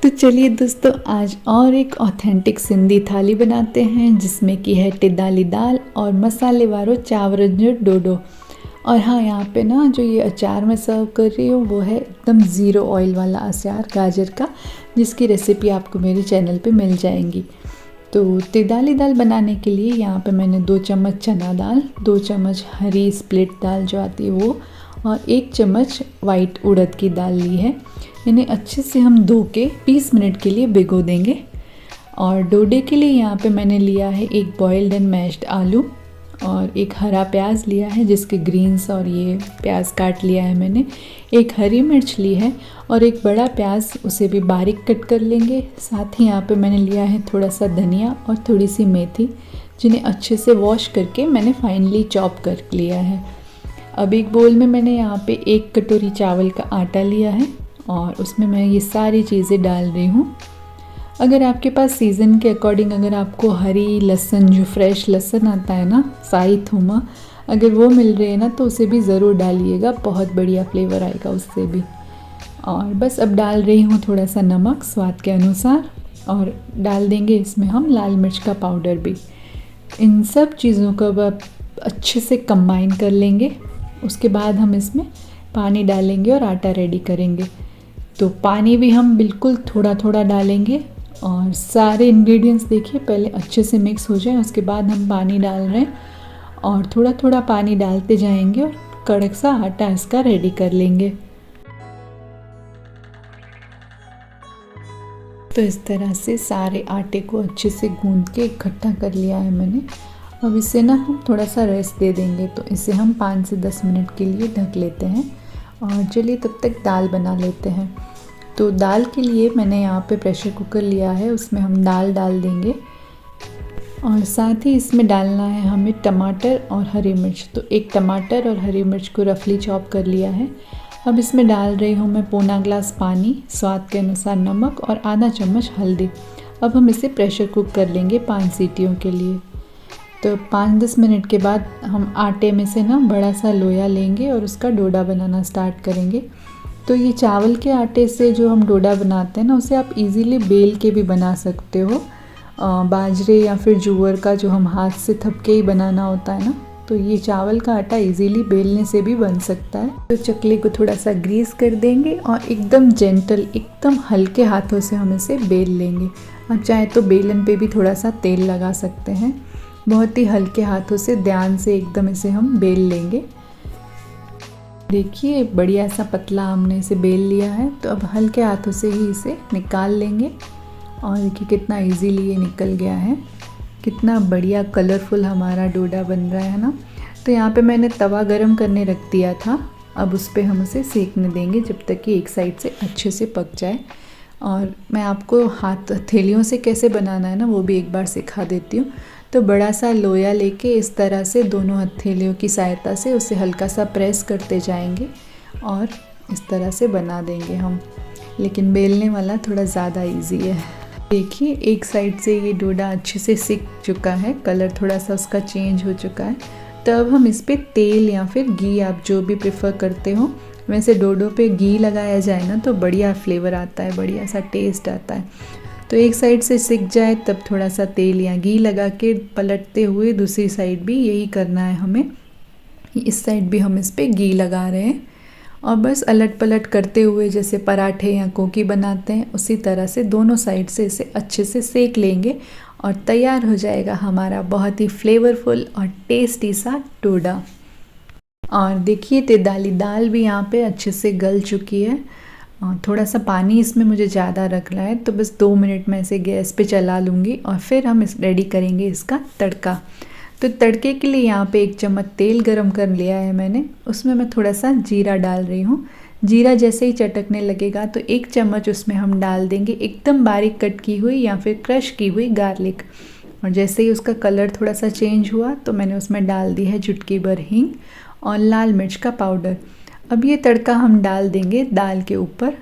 तो चलिए दोस्तों, आज और एक ऑथेंटिक सिंधी थाली बनाते हैं जिसमें कि है टिदाली दाल और मसाले वारो चावरनि जो डोडो। और हाँ, यहाँ पे ना जो ये अचार मैं सर्व कर रही हूँ वो है एकदम ज़ीरो ऑयल वाला अचार गाजर का, जिसकी रेसिपी आपको मेरे चैनल पे मिल जाएंगी। तो टिदाली दाल बनाने के लिए यहाँ पे मैंने 2 चम्मच चना दाल, 2 चम्मच हरी स्प्लिट दाल जो आती है वो, और 1 चम्मच वाइट उड़द की दाल ली है। इन्हें अच्छे से हम धो के 20 मिनट के लिए भिगो देंगे। और डोडे के लिए यहाँ पे मैंने लिया है 1 बॉइल्ड एंड मैश्ड आलू और 1 हरा प्याज लिया है जिसके ग्रीन्स और ये प्याज काट लिया है मैंने। 1 हरी मिर्च ली है और 1 बड़ा प्याज, उसे भी बारीक कट कर लेंगे। साथ ही यहाँ पे मैंने लिया है थोड़ा सा धनिया और थोड़ी सी मेथी, जिन्हें अच्छे से वॉश करके मैंने फाइनली चॉप कर लिया है। अब एक बोल में मैंने यहाँ पे 1 कटोरी चावल का आटा लिया है और उसमें मैं ये सारी चीज़ें डाल रही हूँ। अगर आपके पास सीज़न के अकॉर्डिंग अगर आपको हरी लहसुन, जो फ्रेश लहसुन आता है ना, साई थूमा, अगर वो मिल रही है ना तो उसे भी ज़रूर डालिएगा, बहुत बढ़िया फ्लेवर आएगा उससे भी। और बस अब डाल रही हूँ थोड़ा सा नमक स्वाद के अनुसार, और डाल देंगे इसमें हम लाल मिर्च का पाउडर भी। इन सब चीज़ों को अब अच्छे से कंबाइन कर लेंगे। उसके बाद हम इसमें पानी डालेंगे और आटा रेडी करेंगे। तो पानी भी हम बिल्कुल थोड़ा थोड़ा डालेंगे और सारे इंग्रेडिएंट्स देखिए पहले अच्छे से मिक्स हो जाए, उसके बाद हम पानी डाल रहे हैं और थोड़ा थोड़ा पानी डालते जाएंगे और कड़क सा आटा इसका रेडी कर लेंगे। तो इस तरह से सारे आटे को अच्छे से गूंद के इकट्ठा कर लिया है मैंने। अब इसे ना हम थोड़ा सा रेस्ट दे देंगे, तो इसे हम 5 से 10 मिनट के लिए ढक लेते हैं। और चलिए तब तक दाल बना लेते हैं। तो दाल के लिए मैंने यहाँ पे प्रेशर कुकर लिया है, उसमें हम दाल डाल देंगे और साथ ही इसमें डालना है हमें टमाटर और हरी मिर्च। तो 1 टमाटर और हरी मिर्च को रफली चॉप कर लिया है। अब इसमें डाल रही हूँ मैं पौना ग्लास पानी, स्वाद के अनुसार नमक और आधा चम्मच हल्दी। अब हम इसे प्रेशर कुक कर लेंगे 5 सीटियों के लिए। तो 5-10 मिनट के बाद हम आटे में से ना बड़ा सा लोया लेंगे और उसका डोडा बनाना स्टार्ट करेंगे। तो ये चावल के आटे से जो हम डोडा बनाते हैं ना, उसे आप इजीली बेल के भी बना सकते हो। बाजरे या फिर जूअर का जो हम हाथ से थपके ही बनाना होता है ना, तो ये चावल का आटा इजीली बेलने से भी बन सकता है। तो चकले को थोड़ा सा ग्रीस कर देंगे और एकदम जेंटल, एकदम हल्के हाथों से हम इसे बेल लेंगे। आप चाहे तो बेलन पे भी थोड़ा सा तेल लगा सकते हैं। बहुत ही हल्के हाथों से ध्यान से एकदम इसे हम बेल लेंगे। देखिए बढ़िया सा पतला हमने इसे बेल लिया है। तो अब हल्के हाथों से ही इसे निकाल लेंगे और देखिए कितना इजीली ये निकल गया है। कितना बढ़िया कलरफुल हमारा डोडा बन रहा है ना। तो यहाँ पे मैंने तवा गरम करने रख दिया था। अब उस पर हम उसे सेकने देंगे जब तक कि एक साइड से अच्छे से पक जाए। और मैं आपको हथेलियों से कैसे बनाना है ना वो भी एक बार सिखा देती हूँ। तो बड़ा सा लोया लेके इस तरह से दोनों हथेलियों की सहायता से उसे हल्का सा प्रेस करते जाएंगे और इस तरह से बना देंगे हम। लेकिन बेलने वाला थोड़ा ज़्यादा इजी है। देखिए एक साइड से ये डोडा अच्छे से सिक चुका है, कलर थोड़ा सा उसका चेंज हो चुका है। तो अब हम इस पर तेल या फिर घी, आप जो भी प्रेफर करते हो, वैसे डोडो पे घी लगाया जाए ना तो बढ़िया फ्लेवर आता है, बढ़िया सा टेस्ट आता है। तो एक साइड से सिक जाए तब थोड़ा सा तेल या घी लगा के पलटते हुए दूसरी साइड भी यही करना है हमें। इस साइड भी हम इस पर घी लगा रहे हैं और बस अलट पलट करते हुए जैसे पराठे या कोकी बनाते हैं उसी तरह से दोनों साइड से इसे अच्छे से सेक लेंगे और तैयार हो जाएगा हमारा बहुत ही फ्लेवरफुल और टेस्टी सा डोडा। और देखिए टिदाली दाल भी यहाँ पे अच्छे से गल चुकी है। थोड़ा सा पानी इसमें मुझे ज़्यादा रखना है, तो बस 2 मिनट में इसे गैस पे चला लूँगी और फिर हम रेडी करेंगे इसका तड़का। तो तड़के के लिए यहाँ पे 1 चम्मच तेल गरम कर लिया है मैंने, उसमें मैं थोड़ा सा जीरा डाल रही हूँ। जीरा जैसे ही चटकने लगेगा तो 1 चम्मच उसमें हम डाल देंगे एकदम बारीक कट की हुई या फिर क्रश की हुई गार्लिक। और जैसे ही उसका कलर थोड़ा सा चेंज हुआ तो मैंने उसमें डाल दी है चुटकी भर हींग और लाल मिर्च का पाउडर। अब ये तड़का हम डाल देंगे दाल के ऊपर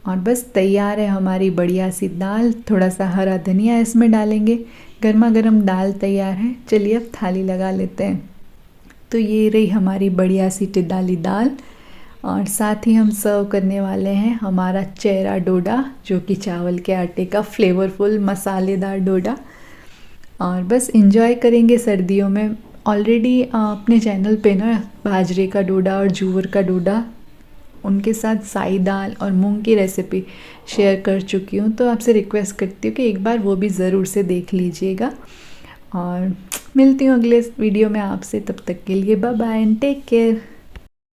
और बस तैयार है हमारी बढ़िया सी दाल। थोड़ा सा हरा धनिया इसमें डालेंगे। गर्मा गर्म दाल तैयार है। चलिए अब थाली लगा लेते हैं। तो ये रही हमारी बढ़िया सी टिदाली दाल और साथ ही हम सर्व करने वाले हैं हमारा चेहरा डोडा, जो कि चावल के आटे का फ्लेवरफुल मसालेदार डोडा। और बस एंजॉय करेंगे सर्दियों में। ऑलरेडी अपने चैनल पे ना बाजरे का डोडा और जूवर का डोडा, उनके साथ साई दाल और मूंग की रेसिपी शेयर कर चुकी हूँ, तो आपसे रिक्वेस्ट करती हूँ कि एक बार वो भी ज़रूर से देख लीजिएगा। और मिलती हूँ अगले वीडियो में आपसे, तब तक के लिए bye bye and take care.